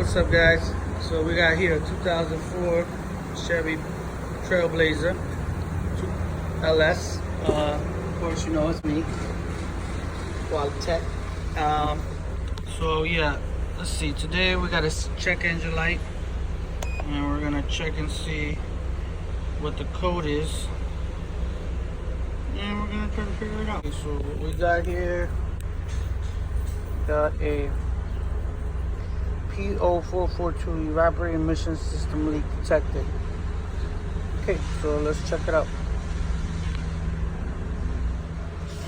what's up guys? So we got here a 2004 Chevy Trailblazer LS. Of course you know it's me, Qualitech. So yeah, let's see, today we got a check engine light and we're gonna check and see what the code is and we're gonna try to figure it out. So what we got here, got a p0442 evaporator emission system leak detected. Okay, so let's check it out.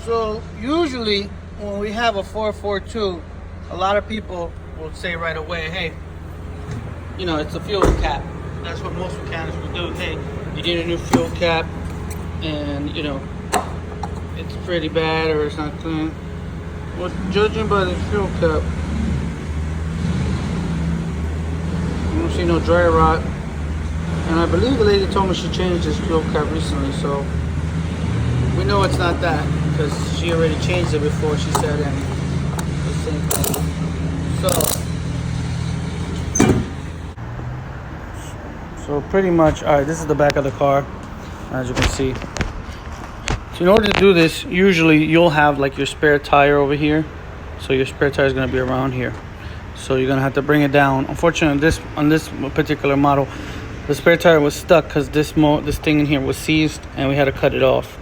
So usually when we have a 442, a lot of people will say right away, hey, you know, it's a fuel cap. That's what most mechanics would do. Hey, you need a new fuel cap and you know it's pretty bad or it's not clean. Well, judging by the fuel cap, you don't see no dry rot, and I believe the lady told me she changed this fuel cap recently, so we know it's not that because she already changed it before, she said, and the same thing. So pretty much, all right, this is the back of the car, as you can see. So in order to do this, usually you'll have like your spare tire over here, so your spare tire is going to be around here. So you're gonna have to bring it down. Unfortunately, on this particular model, the spare tire was stuck because this thing in here was seized, and we had to cut it off.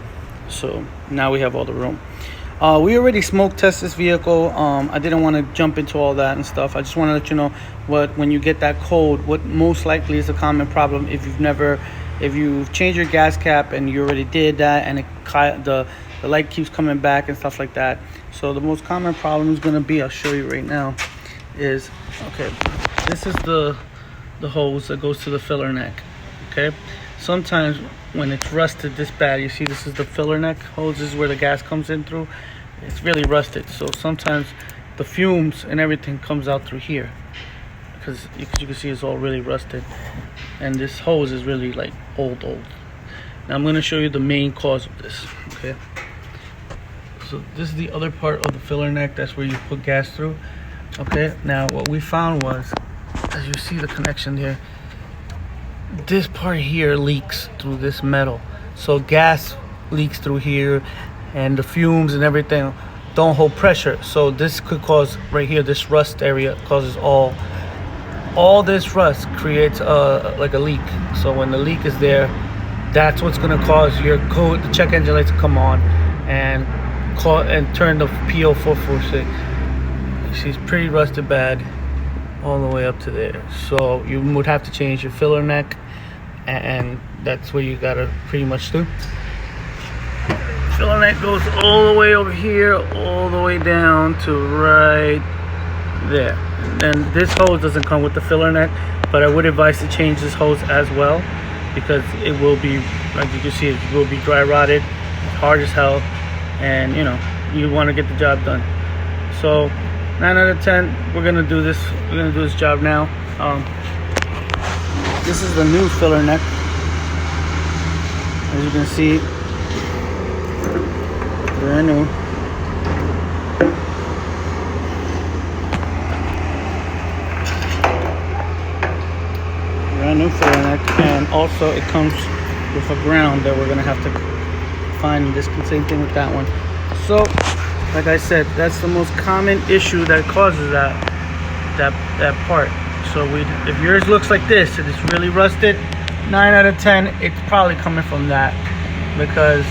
So now we have all the room. We already smoke test this vehicle. I didn't want to jump into all that and stuff. I just want to let you know when you get that code, what most likely is a common problem if you've changed your gas cap and you already did that, and the light keeps coming back and stuff like that. So the most common problem is gonna be, I'll show you right now. Is okay, this is the hose that goes to the filler neck. Okay, sometimes when it's rusted this bad, you see this is the filler neck hose, this is where the gas comes in through. It's really rusted, so sometimes the fumes and everything comes out through here because you can see it's all really rusted, and this hose is really like old. Now I'm going to show you the main cause of this. Okay, so this is the other part of the filler neck, that's where you put gas through. Okay, now what we found was, as you see the connection here, this part here leaks through this metal. So gas leaks through here, and the fumes and everything don't hold pressure. So this could cause, right here, this rust area causes all this rust creates like a leak. So when the leak is there, that's what's gonna cause your code, the check engine light, to come on and turn the p0442. She's pretty rusted bad all the way up to there, so you would have to change your filler neck, and that's what you gotta pretty much do. Filler neck goes all the way over here, all the way down to right there. And this hose doesn't come with the filler neck, but I would advise to change this hose as well, because it will be, like you can see, it will be dry rotted, hard as hell, and you know, you want to get the job done. So 9 out of 10, we're gonna do this job now. This is the new filler neck, as you can see, brand new. Brand new filler neck, and also it comes with a ground that we're gonna have to find. This same thing with that one. So like I said, that's the most common issue that causes that part. So if yours looks like this and it's really rusted, 9 out of 10, it's probably coming from that, because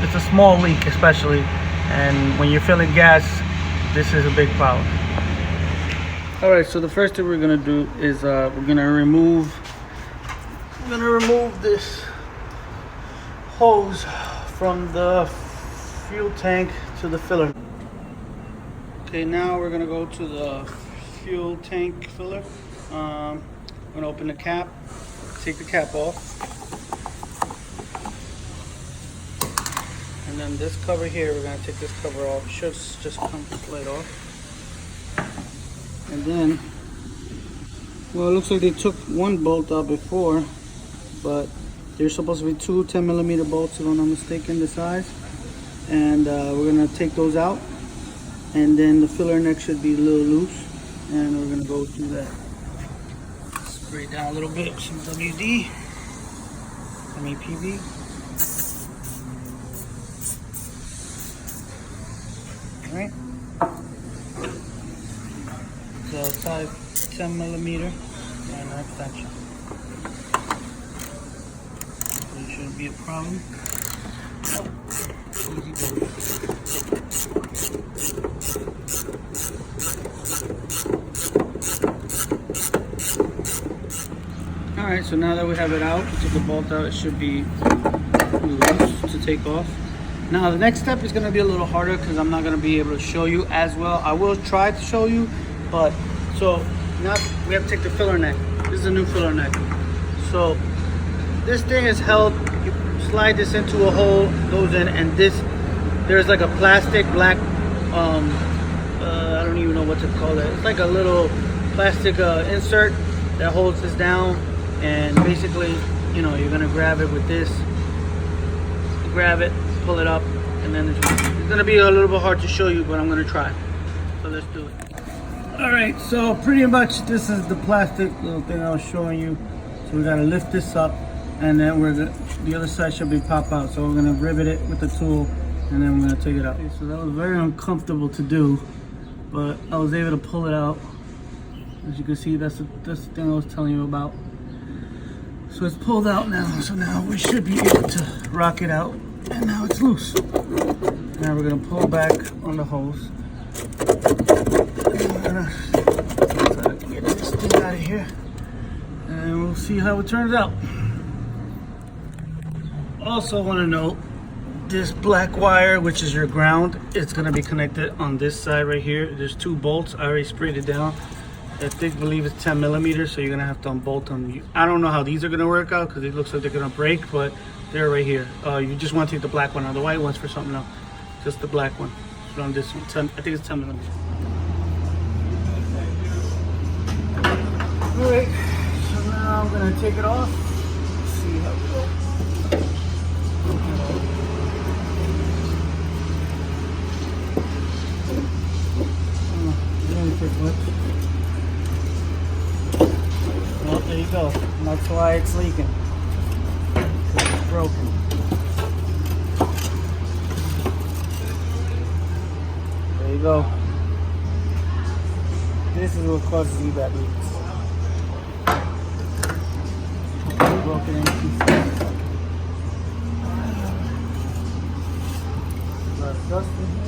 it's a small leak especially, and when you're filling gas, this is a big problem. All right, so the first thing we're gonna do is we're gonna remove this hose from the fuel tank to the filler. Okay, now we're gonna go to the fuel tank filler. I'm gonna open the cap, take the cap off, and then this cover here, we're gonna take this cover off. It should just come slide off. And then, well, it looks like they took one bolt out before, but there's supposed to be two 10mm bolts, if I'm not mistaken, the size. And we're gonna take those out, and then the filler neck should be a little loose, and we're gonna go through that. Spray it down a little bit with some WD, MEPV. Alright. So size 10mm minor extension. So it shouldn't be a problem. Easy go. Alright, so now that we have it out, we took the bolt out, it should be loose to take off. Now the next step is going to be a little harder because I'm not going to be able to show you as well. I will try to show you, but so now we have to take the filler neck. This is a new filler neck. So this thing is held, you slide this into a hole, goes in, and there's like a plastic black, I don't even know what to call it. It's like a little plastic insert that holds this down, and basically, you know, you're gonna grab it with this, grab it, pull it up, and then it's gonna be a little bit hard to show you, but I'm gonna try. So let's do it. All right, so pretty much this is the plastic little thing I was showing you. So we gotta lift this up, and then the other side should be pop out. So we're gonna rivet it with the tool, and then we're gonna take it out. Okay, so that was very uncomfortable to do, but I was able to pull it out. As you can see, that's the thing I was telling you about. So it's pulled out now, so now we should be able to rock it out, and now it's loose. Now we're gonna pull back on the hose. We're gonna get this thing out of here, and we'll see how it turns out. Also want to note, this black wire, which is your ground, it's gonna be connected on this side right here. There's 2 bolts. I already sprayed it down. I believe it's 10mm, so you're gonna have to unbolt them. I don't know how these are gonna work out because it looks like they're gonna break, but they're right here. You just want to take the black one out. The white one's for something else. Just the black one. Put on this one. I think it's 10mm. All right. So now I'm gonna take it off. Let's see how we go. Well, there you go. And that's why it's leaking. It's broken. There you go. This is what causes Evap leaks. Broken in pieces. A lot of dust in here.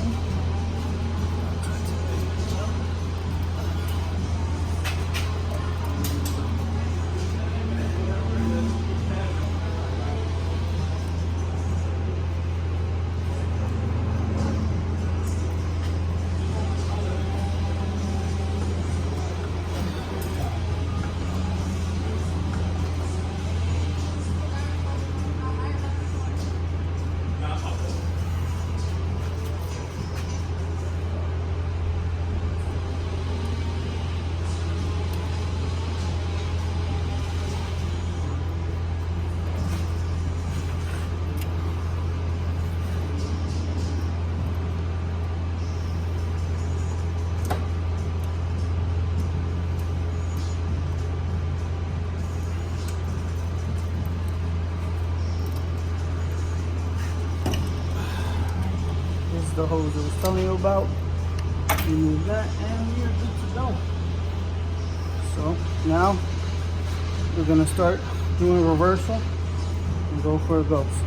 The hose I was telling you about. Remove that, and we're good to go. So now we're gonna start doing reversal and go for a ghost.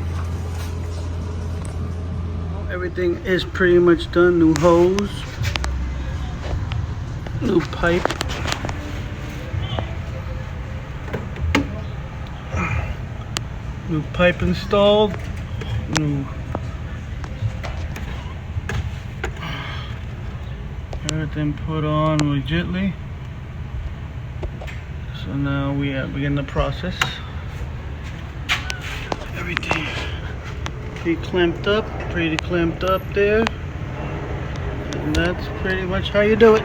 Everything is pretty much done. New hose, new pipe, new pipe installed, new everything put on legitly. So now we begin the process. Everything pretty clamped up there, and that's pretty much how you do it.